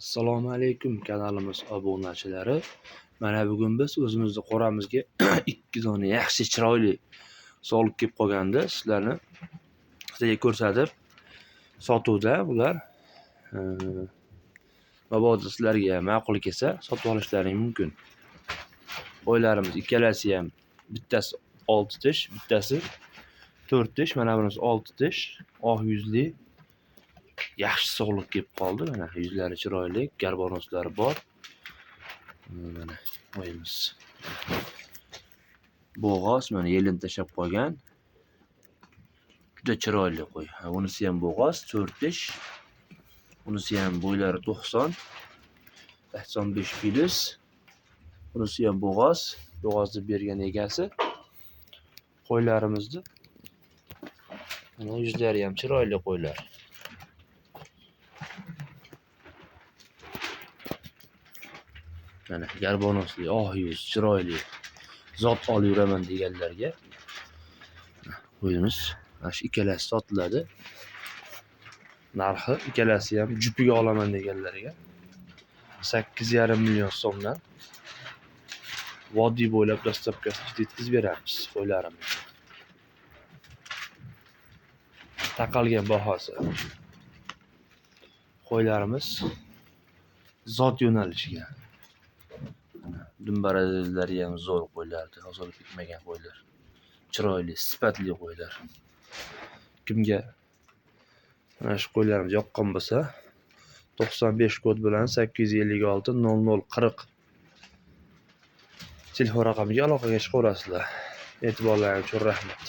Assalomu alaykum kanalimiz obunachilari. Mana bugun biz o'zimizni qo'ramizga ikki dona yaxshi chiroyli solib kelib qolganda sizlarga ko'rsatib sotuvda bular. Mabodo sizlarga ma'qul kelsa sotib olishlaring mumkin. Qo'ylarimiz ikkalasi ham bittasi 6 tish, bittasi 4 tish, mana bunisi 6 tish, oq yuzli. Yaxshi sog'liq kelib qoldi. Mana yuzlari chiroyli, garbonoslari bor. Mana qo'yimiz. Bo'g'oz mana yelin tashab qo'ygan. Juda chiroyli qo'y. Bunisi ham bo'g'oz, 4 tish. Bunisi ham bo'ylari 90, 95 kg. Bunisi ham bo'g'oz. Bo'g'ozni bergan egasi. Qo'ylarimizni mana yuzlari ham chiroyli qo'ylar. Mana garbonosli, oq yuz, chiroyli zot olib yuraman deganlarga qo'yimiz. Mana shu ikkalasi sotiladi. Narxi ikkalasi ham jupiga olaman deganlarga 8,5 million so'mdan vodiy bo'ylab dostavkasiga yetkazib beramiz qo'ylarimiz. Taqalgan bahosi. Qo'ylarimiz zot yo'nalishiga. Dumbarazlari ham zo'r qo'ylardi, ozolib ketmagan qo'ylar. Chiroyli, sifatli qo'ylar. Kimga mana shu qo'ylarimiz yoqqan bo'lsa 95 kod bilan 856 00 40 telefon raqamiga aloqaga chiqaverasizlar. E'tiborlaringiz uchun rahmat.